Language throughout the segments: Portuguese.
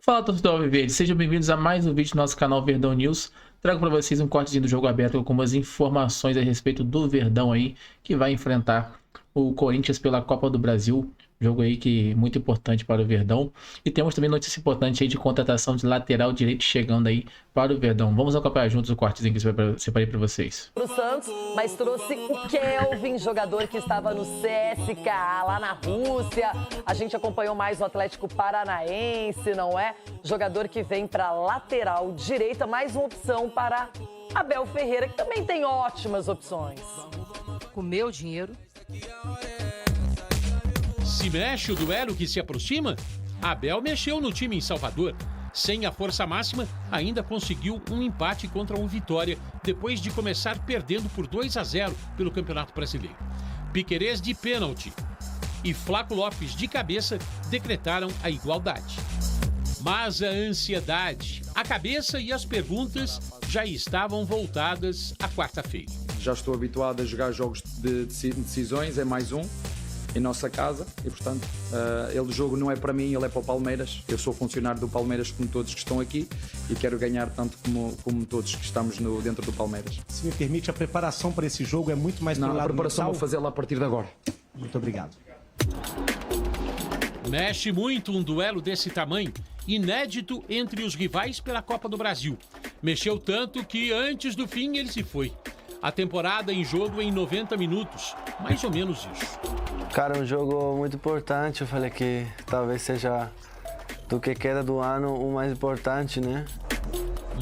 Fala, torcedor Alviverde, sejam bem-vindos a mais um vídeo do nosso canal Verdão News. Trago para vocês um cortezinho do jogo aberto com algumas informações a respeito do Verdão aí, que vai enfrentar o Corinthians pela Copa do Brasil. Jogo aí que é muito importante para o Verdão. E temos também notícia importante aí de contratação de lateral direito chegando aí para o Verdão. Vamos acompanhar juntos o cortezinho que eu separei para vocês. O Santos, mas trouxe o Kelvin, jogador que estava no CSKA, lá na Rússia. A gente acompanhou mais o Atlético Paranaense, não é? Jogador que vem para lateral direita, mais uma opção para Abel Ferreira, que também tem ótimas opções. Com meu dinheiro. Se mexe o duelo que se aproxima, Abel mexeu no time em Salvador. Sem a força máxima, ainda conseguiu um empate contra o Vitória, depois de começar perdendo por 2-0 pelo Campeonato Brasileiro. Piquerez de pênalti e Flaco Lopes de cabeça decretaram a igualdade. Mas a ansiedade, a cabeça e as perguntas já estavam voltadas à quarta-feira. Já estou habituado a jogar jogos de decisões, é mais um em nossa casa e, portanto, o jogo não é para mim, ele é para o Palmeiras. Eu sou funcionário do Palmeiras como todos que estão aqui e quero ganhar tanto como todos que estamos dentro do Palmeiras. Se me permite, a preparação para esse jogo é muito mais pelo lado a preparação mental. vou fazê-la a partir de agora. Muito obrigado. Mexe muito um duelo desse tamanho, inédito entre os rivais pela Copa do Brasil. Mexeu tanto que antes do fim ele se foi. A temporada em jogo em 90 minutos, mais ou menos isso. Cara, um jogo muito importante. Eu falei que talvez seja do que queda do ano o mais importante, né?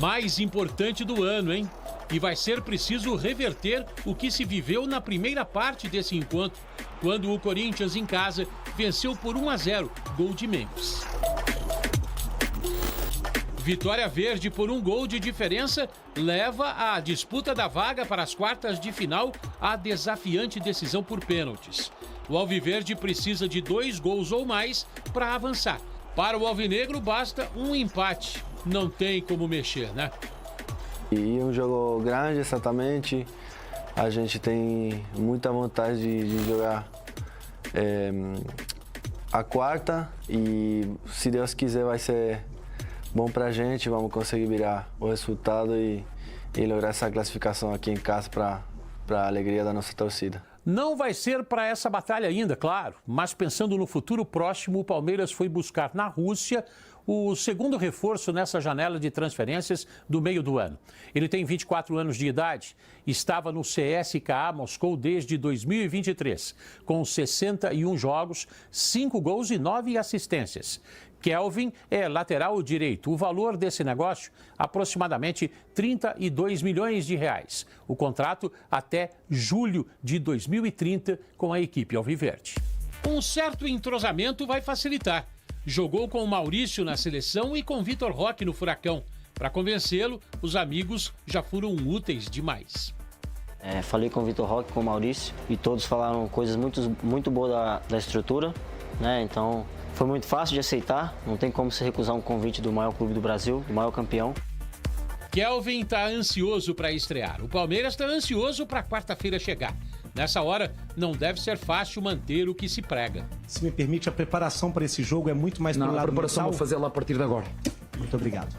Mais importante do ano, hein? E vai ser preciso reverter o que se viveu na primeira parte desse encontro, quando o Corinthians em casa venceu por 1-0, gol de Memphis. Vitória verde por um gol de diferença leva a disputa da vaga para as quartas de final à desafiante decisão por pênaltis. O Alviverde precisa de 2 gols ou mais para avançar. Para o Alvinegro basta um empate. Não tem como mexer, né? E um jogo grande, exatamente. A gente tem muita vontade de jogar a quarta e, se Deus quiser, vai ser bom pra gente. Vamos conseguir virar o resultado e lograr essa classificação aqui em casa para a alegria da nossa torcida. Não vai ser para essa batalha ainda, claro, mas pensando no futuro próximo, o Palmeiras foi buscar na Rússia o segundo reforço nessa janela de transferências do meio do ano. Ele tem 24 anos de idade, estava no CSKA Moscou desde 2023, com 61 jogos, 5 gols e 9 assistências. Kelvin é lateral direito. O valor desse negócio, aproximadamente 32 milhões de reais. O contrato até julho de 2030 com a equipe alviverde. Um certo entrosamento vai facilitar. Jogou com o Maurício na seleção e com Vitor Roque no Furacão. Para convencê-lo, os amigos já foram úteis demais. Falei com o Vitor Roque, com o Maurício, e todos falaram coisas muito boas da estrutura, né? Então foi muito fácil de aceitar, não tem como se recusar um convite do maior clube do Brasil, do maior campeão. Kelvin está ansioso para estrear. O Palmeiras está ansioso para quarta-feira chegar. Nessa hora, não deve ser fácil manter o que se prega. Se me permite, a preparação para esse jogo é muito mais pelo a lado preparação mental. vou fazê-la a partir de agora. Muito obrigado.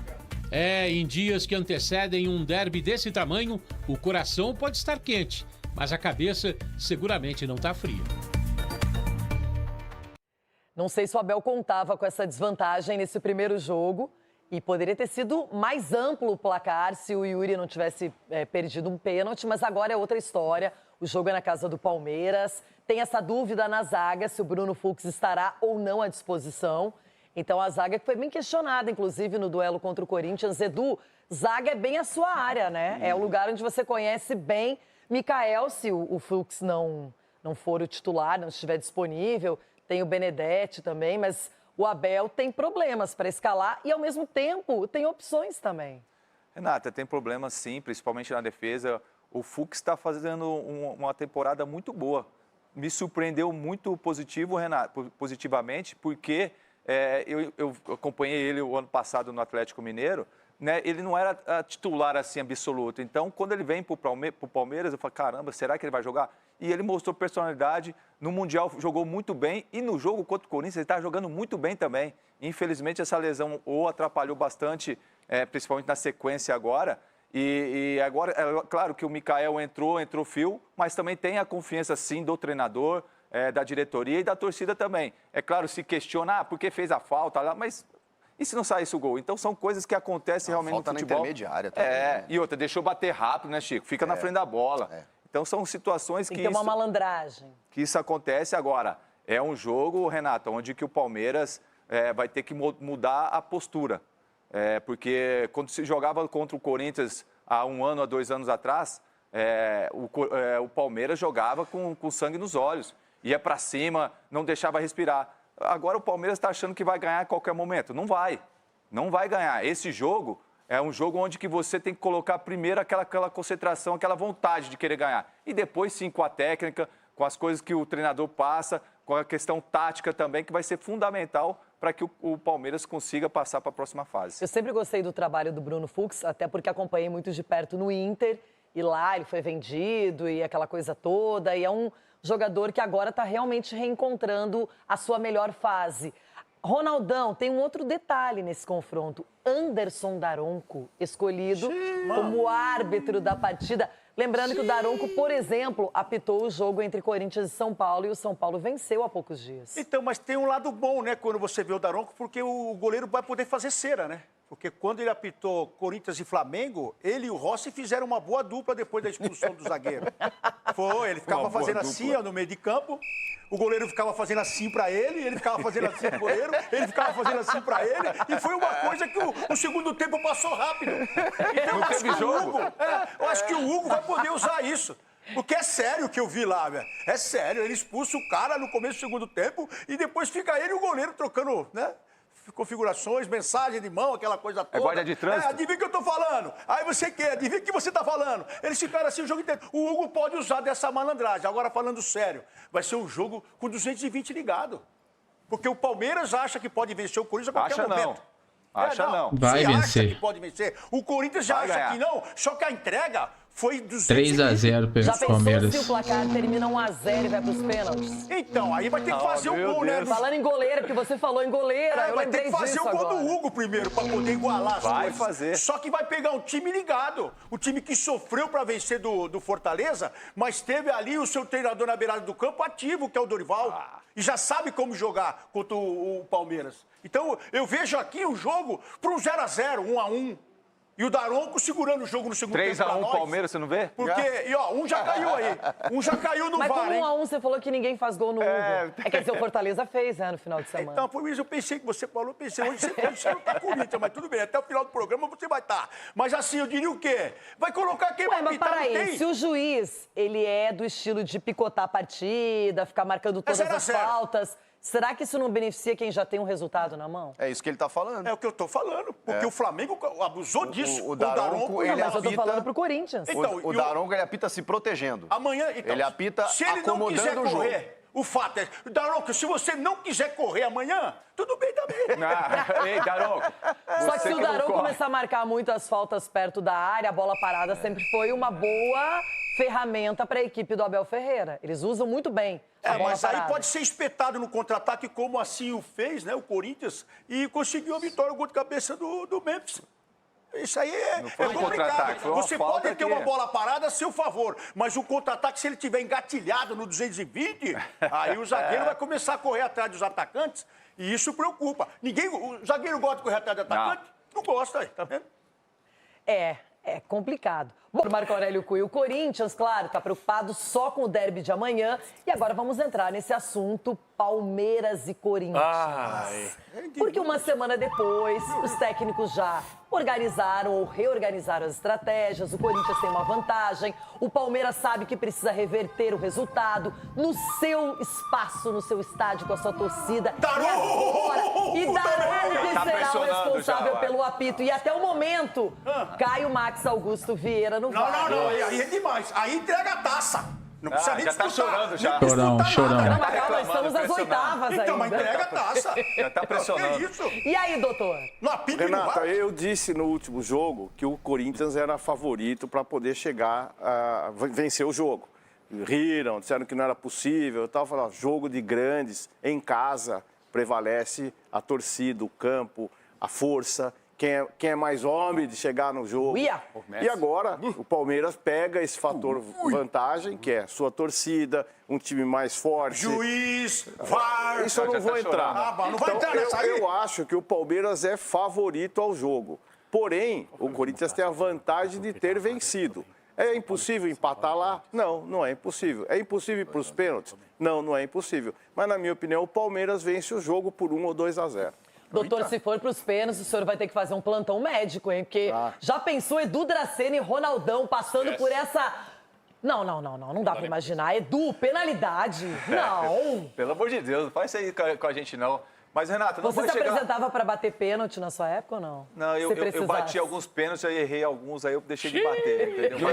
Em dias que antecedem um derby desse tamanho, o coração pode estar quente, mas a cabeça seguramente não está fria. Não sei se o Abel contava com essa desvantagem nesse primeiro jogo e poderia ter sido mais amplo o placar se o Yuri não tivesse perdido um pênalti, mas agora é outra história. O jogo é na casa do Palmeiras. Tem essa dúvida na zaga se o Bruno Fux estará ou não à disposição. Então a zaga que foi bem questionada, inclusive no duelo contra o Corinthians. Edu, zaga é bem a sua área, né? É o lugar onde você conhece bem Mikael, se o Fux não for o titular, não estiver disponível. Tem o Benedetti também, mas o Abel tem problemas para escalar e, ao mesmo tempo, tem opções também. Renata, tem problemas sim, principalmente na defesa. O Fux está fazendo uma temporada muito boa. Me surpreendeu muito positivamente, porque eu acompanhei ele o ano passado no Atlético Mineiro, né, ele não era titular assim absoluto. Então, quando ele vem para o Palmeiras, eu falo, caramba, será que ele vai jogar? E ele mostrou personalidade, no Mundial jogou muito bem e no jogo contra o Corinthians ele está jogando muito bem também. Infelizmente, essa lesão o atrapalhou bastante, principalmente na sequência agora. E agora, é claro que o Mikael entrou fio, mas também tem a confiança, sim, do treinador, da diretoria e da torcida também. É claro, se questiona, por que fez a falta lá, mas e se não saísse o gol? Então, são coisas que acontecem realmente no futebol. Falta na intermediária também. Né? E outra, deixou bater rápido, né, Chico? Fica na frente da bola. Então, são situações Tem que ter uma malandragem. Que isso acontece agora. É um jogo, Renato, onde que o Palmeiras vai ter que mudar a postura. Porque quando se jogava contra o Corinthians há 1 ano, há 2 anos atrás, o Palmeiras jogava com sangue nos olhos. Ia para cima, não deixava respirar. Agora o Palmeiras está achando que vai ganhar a qualquer momento. Não vai. Não vai ganhar. Esse jogo é um jogo onde que você tem que colocar primeiro aquela concentração, aquela vontade de querer ganhar. E depois, sim, com a técnica, com as coisas que o treinador passa, com a questão tática também, que vai ser fundamental para que o Palmeiras consiga passar para a próxima fase. Eu sempre gostei do trabalho do Bruno Fux, até porque acompanhei muito de perto no Inter. E lá ele foi vendido e aquela coisa toda. E é um jogador que agora está realmente reencontrando a sua melhor fase. Ronaldão, tem um outro detalhe nesse confronto. Anderson Daronco, escolhido como árbitro da partida. Lembrando que o Daronco, por exemplo, apitou o jogo entre Corinthians e São Paulo e o São Paulo venceu há poucos dias. Então, mas tem um lado bom, né, quando você vê o Daronco, porque o goleiro vai poder fazer cera, né? Porque quando ele apitou Corinthians e Flamengo, ele e o Rossi fizeram uma boa dupla depois da expulsão do zagueiro. Ele ficava fazendo assim, ó, no meio de campo. O goleiro ficava fazendo assim pra ele ficava fazendo assim pro goleiro, ele ficava fazendo assim pra ele, e foi uma coisa que o segundo tempo passou rápido. Então, não teve jogo? Eu acho que o Hugo vai poder usar isso. Porque é sério o que eu vi lá, velho. É sério, ele expulsa o cara no começo do segundo tempo e depois fica ele e o goleiro trocando, né? Configurações, mensagem de mão, aquela coisa toda. É guarda de trânsito? Adivinha o que eu tô falando. Aí você quer, adivinha o que você tá falando. Eles ficaram assim o jogo inteiro. O Hugo pode usar dessa malandragem. Agora, falando sério, vai ser um jogo com 220 ligado. Porque o Palmeiras acha que pode vencer o Corinthians a qualquer momento. Acha não. Vai vencer. Acha que pode vencer. O Corinthians já acha que não, só que a entrega foi 3-0 Já pelo Palmeiras. pensou se o placar termina 1-0 e vai pros pênaltis? Então, aí vai ter que fazer o gol, né? Falando em goleiro, porque você falou em goleira, eu vai ter lembrei que fazer disso o gol agora. do Hugo primeiro, pra poder igualar as Vai coisas. fazer. Só que vai pegar um time ligado. O time que sofreu pra vencer do Fortaleza, mas teve ali o seu treinador na beirada do campo ativo, que é o Dorival. E já sabe como jogar contra o Palmeiras. Então, eu vejo aqui o jogo para um 0-0, 1-1. E o Daronco segurando o jogo no segundo tempo. 3-1 Palmeiras, você não vê? Porque, e ó, um já caiu aí. Um já caiu no Mas VAR, como hein? 1-1 você falou que ninguém faz gol no Hugo. Quer dizer, o Fortaleza fez, né, no final de semana. Então, por isso eu pensei que você falou, hoje você não tá Corinthians, mas tudo bem, até o final do programa você vai estar. Mas assim, eu diria o quê? Vai colocar quem vai Mas apitar, para não aí, tem? se o juiz, ele é do estilo de picotar a partida, ficar marcando todas as faltas, será que isso não beneficia quem já tem um resultado na mão? É isso que ele tá falando. É o que eu tô falando, porque o Flamengo abusou disso. O Daronco, ele Mas eu tô apita... falando pro Corinthians. Então, o Daronco, ele apita se protegendo. Amanhã, então, Ele apita se ele não acomodando quiser o jogo. correr, o fato é, Daronco, se você não quiser correr amanhã, tudo bem também. Ei, Daronco. Só que se o não Daronco corre. começar a marcar muitas faltas perto da área, a bola parada sempre foi uma boa ferramenta para a equipe do Abel Ferreira. Eles usam muito bem a bola Mas parada. aí pode ser espetado no contra-ataque, como assim o fez, né, o Corinthians, e conseguiu a vitória, o gol de cabeça do Memphis. Isso aí é foi um contra-ataque, foi uma Você falta pode ter que- uma bola parada a seu favor, mas o contra-ataque, se ele tiver engatilhado no 220, aí o zagueiro vai começar a correr atrás dos atacantes, e isso preocupa. O zagueiro gosta de correr atrás do atacante? Não gosta, aí, tá vendo? É complicado. Bom, Marco Aurélio Cui, o Corinthians, claro, está preocupado só com o derby de amanhã. E agora vamos entrar nesse assunto Palmeiras e Corinthians. Porque uma semana depois, os técnicos já organizaram ou reorganizaram as estratégias. O Corinthians tem uma vantagem. O Palmeiras sabe que precisa reverter o resultado no seu espaço, no seu estádio, com a sua torcida. E Daronco Tá será o pressionando responsável já, pelo apito. E até o momento, Caio Max Augusto Vieira no VAR. Não, aí é demais. Aí entrega a taça. Não precisa nem já tá disputar. chorando já. Nem disputar Chorão. nada. Calma, calma, estamos nas oitavas Então, mas ainda. entrega a taça. Já tá pressionando. Que isso? E aí, doutor? Não apita e não Renata, vai. eu disse no último jogo que o Corinthians era favorito para poder chegar a vencer o jogo. Riram, disseram que não era possível, tal. Falaram, jogo de grandes, em casa, prevalece a torcida, o campo, a força. Quem é mais homem de chegar no jogo. Uia. E agora, o Palmeiras pega esse fator vantagem, que é sua torcida, um time mais forte. Juiz, VAR. Isso eu não vou entrar. Ah, não vai entrar nessa aí. Eu acho que o Palmeiras é favorito ao jogo. Porém, o Corinthians tem a vantagem de ter vencido. É impossível empatar lá? Não, não é impossível. É impossível ir para os pênaltis? Não, não é impossível. Mas, na minha opinião, o Palmeiras vence o jogo por 1 ou 2-0. Doutor, se for pros pênaltis, o senhor vai ter que fazer um plantão médico, hein? Porque já pensou Edu Dracena e Ronaldão passando por essa... Não dá pra imaginar. Edu, penalidade. Não. Pelo amor de Deus, não faz isso aí com a gente, não. Mas, Renato, não Você vai se chegar... apresentava pra bater pênalti na sua época ou não? Não, eu precisasse? bati alguns pênaltis, eu errei alguns, aí eu deixei de bater, entendeu?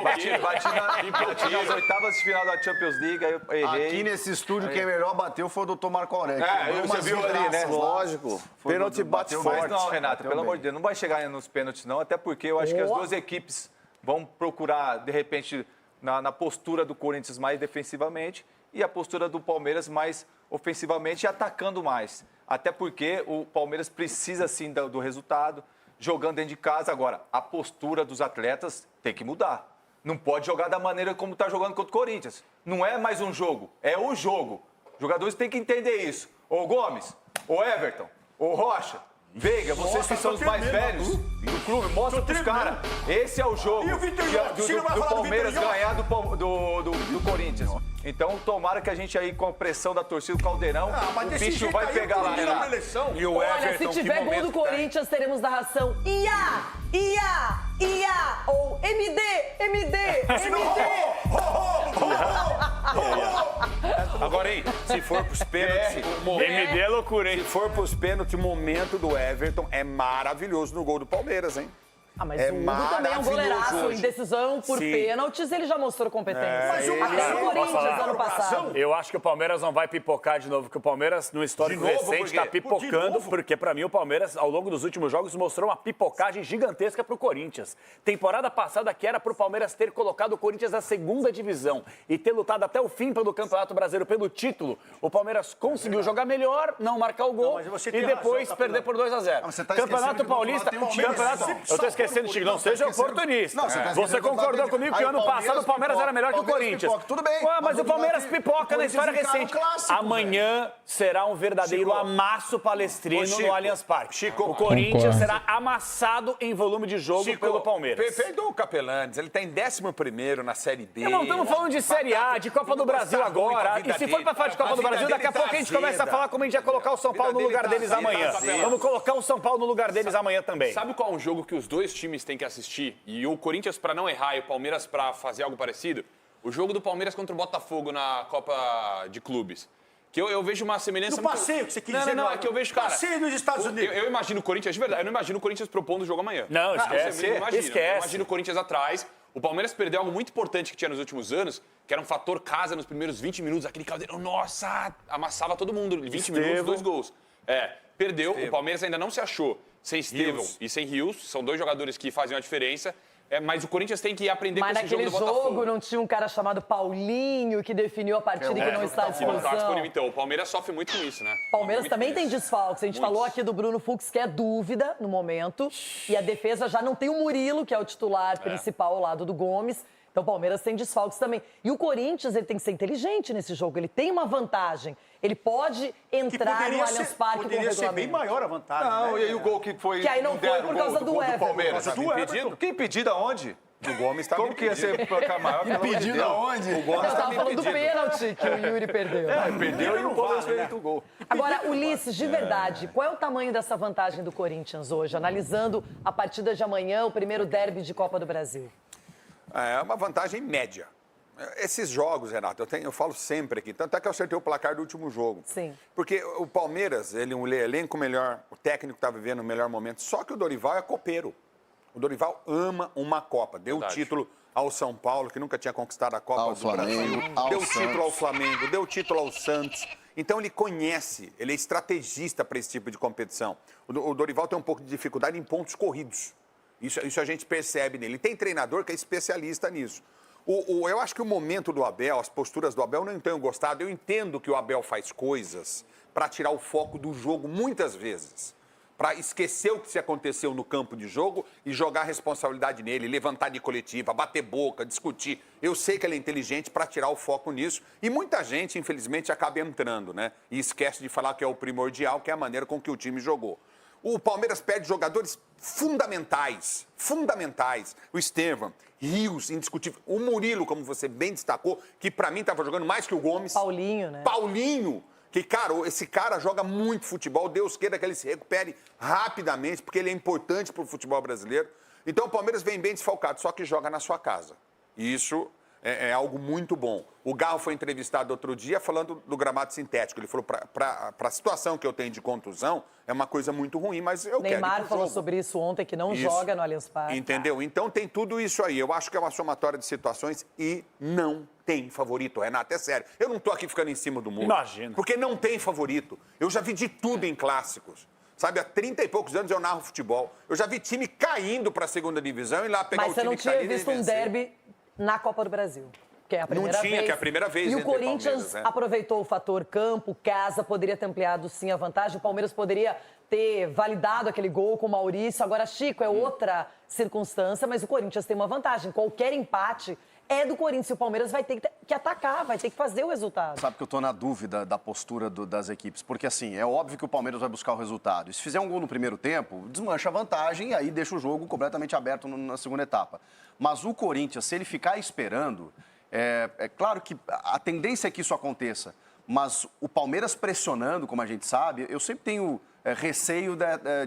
Bati nas oitavas de final da Champions League, aí eu errei. Aqui nesse estúdio, quem melhor bateu foi o doutor Marco Aurélio. Você viu ali, né? Lógico. Pênalti bate forte. Mas não, Renato, pelo amor de Deus, não vai chegar nos pênaltis, não, até porque eu acho que as duas equipes vão procurar, de repente, na postura do Corinthians mais defensivamente e a postura do Palmeiras mais ofensivamente e atacando mais. Até porque o Palmeiras precisa, sim, do resultado, jogando dentro de casa. Agora, a postura dos atletas tem que mudar. Não pode jogar da maneira como está jogando contra o Corinthians. Não é mais um jogo, é o jogo. Os jogadores têm que entender isso. Ô Gomes, ô Everton, ô Rocha, Veiga, vocês que são os mais velhos do clube, mostra pros caras. Esse é o jogo E o Vitor Jones? do Palmeiras ganhar do Corinthians. Então, tomara que a gente aí, com a pressão da torcida, o Caldeirão, mas o desse bicho jeito vai aí, pegar lá, vira uma Renato. eleição. E o Olha, Everton, se tiver gol do Corinthians, teremos narração IA, ou MD. Agora, hein, se for pros pênaltis... MD é loucura, hein? Se for pros pênaltis, o momento do Everton é maravilhoso no gol do Palmeiras, hein? Mas É o Hugo também é um goleiraço. maravilhoso Em decisão por Sim. pênaltis, ele já mostrou competência. Mas o Até no Corinthians, ano passado. Eu acho que o Palmeiras não vai pipocar de novo, porque o Palmeiras, no histórico De novo, recente, por quê? está pipocando, porque, pra mim, o Palmeiras, ao longo dos últimos jogos, mostrou uma pipocagem gigantesca pro Corinthians. Temporada passada, que era pro Palmeiras ter colocado o Corinthians na segunda divisão e ter lutado até o fim pelo Campeonato Brasileiro, pelo título, o Palmeiras conseguiu jogar melhor, não marcar o Não, gol mas você e tem depois razão, perder por 2-0. você tá Campeonato esquecendo que do outro Paulista... lado tem um time Campeonato... Eu tô esquecendo, Chico, não seja oportunista. Não, você tá Você esquecendo do concordou lado comigo que Aí ano passado o Palmeiras era melhor que o Palmeiras Corinthians. pipoca, tudo bem. Ué, mas Mas o o Palmeiras Corinthians pipoca na história encara o recente. clássico, Amanhã será um verdadeiro Chico. amasso palestrino Ô, Chico. no Allianz Parque. Chico. O Corinthians Concordo. será amassado em volume de jogo pelo Palmeiras. Perdoa o Capelantes, ele tá em 11º na Série B. Não estamos falando de Série A, de Copa do Brasil agora. E se for pra falar de Copa do Brasil, daqui a pouco a gente começa a falar como a gente vai colocar o São Paulo no lugar deles amanhã. Vamos colocar o São Paulo no lugar deles amanhã também. Sabe qual é um jogo que os dois times têm que assistir? E o Corinthians para não errar e o Palmeiras para fazer algo parecido? O jogo do Palmeiras contra o Botafogo na Copa de Clubes. Que eu vejo uma semelhança... No passeio que você quis dizer. Não, é que eu vejo, cara... Passeio nos Estados Unidos. Eu imagino o Corinthians, de verdade, eu não imagino o Corinthians propondo o jogo amanhã. Não, esquece, Eu imagino. esquece. Eu imagino o Corinthians atrás. O Palmeiras perdeu algo muito importante que tinha nos últimos anos, que era um fator casa nos primeiros 20 minutos. Aquele Caldeirão, nossa, amassava todo mundo. 20 minutos, 2 gols. Perdeu, o Palmeiras ainda não se achou sem Estevão e sem Rios. São dois jogadores que fazem a diferença. Mas o Corinthians tem que aprender Mas com esse jogo naquele do Botafogo. jogo não tinha um cara chamado Paulinho que definiu a partida e que não está à disposição. Então, o Palmeiras sofre muito com isso, né? Palmeiras Muito também com tem isso. desfalques. A gente falou aqui do Bruno Fux, que é dúvida no momento. E a defesa já não tem o Murilo, que é o titular principal ao lado do Gomes. Então o Palmeiras tem desfalques também. E o Corinthians, ele tem que ser inteligente nesse jogo. Ele tem uma vantagem. Ele pode entrar no Allianz Parque com o Poderia ser bem regulamento. maior a vantagem. Não, né? e aí o gol que foi... Que aí não foi deram por o causa gol do gol Everton. Palmeiras, Por causa sabe? do Impedido? Everton. Que impedido aonde? O Gomes está Como que ia ser placar maior? Pelo amor de Impedido Deus. aonde? O Gomes Eu tá tava falando do impedido. pênalti que o Yuri perdeu. Perdeu e o Palmeiras fez o gol. Agora, Ulisses, de verdade, qual é o tamanho dessa vantagem do Corinthians hoje, analisando a partida de amanhã, o primeiro derby de Copa do Brasil? É uma vantagem média. Esses jogos, Renato, eu falo sempre aqui, tanto é que eu acertei o placar do último jogo. Sim. Porque o Palmeiras, ele é um elenco melhor, o técnico está vivendo o melhor momento, só que o Dorival é copeiro. O Dorival ama uma Copa, deu o título ao São Paulo, que nunca tinha conquistado a Copa do Brasil, deu título ao Flamengo, deu título ao Santos. Então ele conhece, ele é estrategista para esse tipo de competição. O Dorival tem um pouco de dificuldade em pontos corridos. Isso a gente percebe nele. Tem treinador que é especialista nisso. Eu acho que o momento do Abel, as posturas do Abel, eu não tenho gostado. Eu entendo que o Abel faz coisas para tirar o foco do jogo muitas vezes. Para esquecer o que se aconteceu no campo de jogo e jogar a responsabilidade nele, levantar de coletiva, bater boca, discutir. Eu sei que ele é inteligente para tirar o foco nisso. E muita gente, infelizmente, acaba entrando, né? E esquece de falar que é o primordial, que é a maneira com que o time jogou. O Palmeiras perde jogadores fundamentais. O Estevam, Rios, indiscutível. O Murilo, como você bem destacou, que para mim estava jogando mais que o Gomes. Paulinho, né? Paulinho, que, cara, esse cara joga muito futebol. Deus queira que ele se recupere rapidamente, porque ele é importante para o futebol brasileiro. Então o Palmeiras vem bem desfalcado, só que joga na sua casa. E isso é algo muito bom. O Garro foi entrevistado outro dia falando do gramado sintético. Ele falou, para a situação que eu tenho de contusão, é uma coisa muito ruim, mas eu quero ir pro Neymar falou jogo. sobre isso ontem, que não joga no Allianz Parque. Entendeu? Então tem tudo isso aí. Eu acho que é uma somatória de situações e não tem favorito, Renato. É sério. Eu não tô aqui ficando em cima do muro. Imagina. Porque não tem favorito. Eu já vi de tudo em clássicos. Sabe, há 30 e poucos anos eu narro futebol. Eu já vi time caindo para a segunda divisão e lá pegar Mas o time você não que tá tinha ali e visto um vencer. derby na Copa do Brasil. Que é a primeira Não tinha, vez. que é a primeira vez E o entre Corinthians Palmeiras, né? aproveitou o fator campo, casa, poderia ter ampliado sim a vantagem. O Palmeiras poderia ter validado aquele gol com o Maurício. Agora, Chico, é outra circunstância, mas o Corinthians tem uma vantagem. Qualquer empate é do Corinthians. E o Palmeiras vai ter que atacar, vai ter que fazer o resultado. Sabe que eu tô na dúvida da postura das equipes, porque assim, é óbvio que o Palmeiras vai buscar o resultado. E se fizer um gol no primeiro tempo, desmancha a vantagem e aí deixa o jogo completamente aberto na segunda etapa. Mas o Corinthians, se ele ficar esperando, é claro que a tendência é que isso aconteça, mas o Palmeiras pressionando, como a gente sabe, eu sempre tenho receio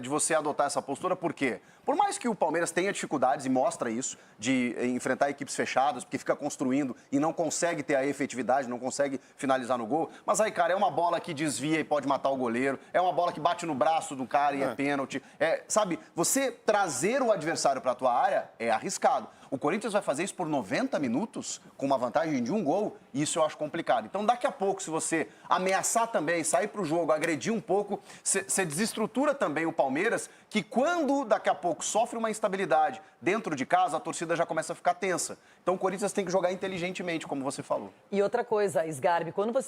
de você adotar essa postura, por quê? Por mais que o Palmeiras tenha dificuldades, e mostra isso, de enfrentar equipes fechadas, porque fica construindo e não consegue ter a efetividade, não consegue finalizar no gol, mas aí, cara, é uma bola que desvia e pode matar o goleiro, é uma bola que bate no braço do cara e é pênalti. Sabe, você trazer o adversário para a tua área é arriscado. O Corinthians vai fazer isso por 90 minutos, com uma vantagem de um gol, e isso eu acho complicado. Então, daqui a pouco, se você ameaçar também, sair para o jogo, agredir um pouco, você desestrutura também o Palmeiras, que quando daqui a pouco sofre uma instabilidade dentro de casa, a torcida já começa a ficar tensa. Então, o Corinthians tem que jogar inteligentemente, como você falou. E outra coisa, Sgarbi, quando você...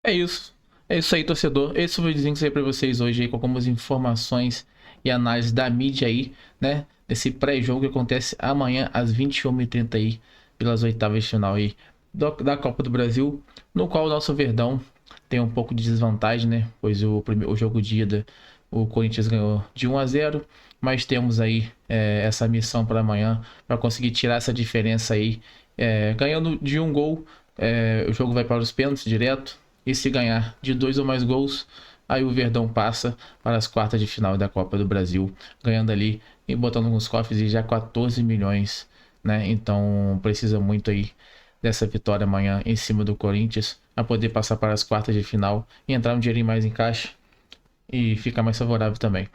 É isso. É isso aí, torcedor. Esse foi o videozinho que eu para vocês hoje aí, com algumas informações e análise da mídia aí, né? Desse pré-jogo que acontece amanhã às 21h30 aí, pelas oitavas de final aí da Copa do Brasil, no qual o nosso Verdão tem um pouco de desvantagem, né? Pois o jogo de ida, o Corinthians ganhou de 1-0, mas temos aí essa missão para amanhã, para conseguir tirar essa diferença aí. Ganhando de um gol, o jogo vai para os pênaltis direto, e se ganhar de 2 ou mais gols, aí o Verdão passa para as quartas de final da Copa do Brasil, ganhando ali e botando nos cofres e já 14 milhões, né? Então precisa muito aí dessa vitória amanhã em cima do Corinthians, para poder passar para as quartas de final e entrar um dinheirinho mais em caixa e ficar mais favorável também.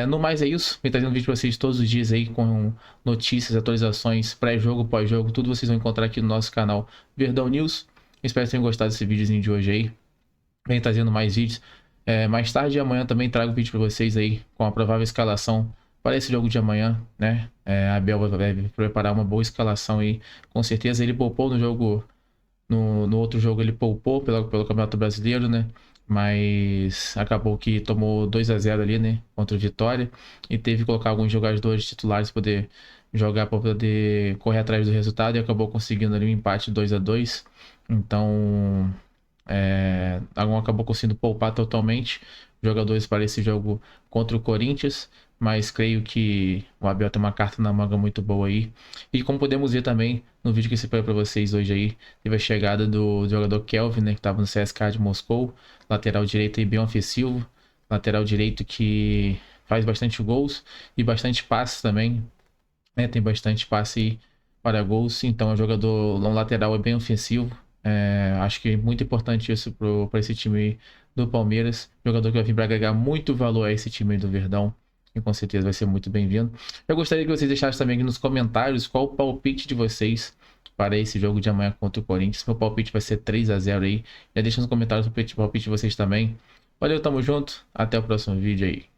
No mais é isso, vem trazendo vídeo para vocês todos os dias aí, com notícias, atualizações, pré-jogo, pós-jogo, tudo vocês vão encontrar aqui no nosso canal Verdão News. Espero que tenham gostado desse videozinho de hoje aí. Vem trazendo mais vídeos. Mais tarde e amanhã também trago vídeo para vocês aí com a provável escalação para esse jogo de amanhã, né? A Abel vai preparar uma boa escalação aí, com certeza. Ele poupou no jogo, no outro jogo ele poupou pelo Campeonato Brasileiro, né? Mas acabou que tomou 2-0 ali, né? Contra o Vitória, e teve que colocar alguns jogadores titulares para poder jogar, para poder correr atrás do resultado, e acabou conseguindo ali um empate 2-2. Então acabou conseguindo poupar totalmente jogadores para esse jogo contra o Corinthians, mas creio que o Abel tem uma carta na manga muito boa aí. E como podemos ver também no vídeo que eu separei para vocês hoje aí, teve a chegada do jogador Kelvin, né, que estava no CSKA de Moscou, lateral direito aí bem ofensivo, lateral direito que faz bastante gols e bastante passes também, né, tem bastante passe para gols, então é um jogador, um lateral bem ofensivo. Acho que é muito importante isso para esse time do Palmeiras, jogador que vai vir para agregar muito valor a esse time do Verdão. E com certeza vai ser muito bem-vindo. Eu gostaria que vocês deixassem também aqui nos comentários qual o palpite de vocês para esse jogo de amanhã contra o Corinthians. Meu palpite vai ser 3-0 aí. Já deixa nos comentários o palpite de vocês também. Valeu, tamo junto. Até o próximo vídeo aí.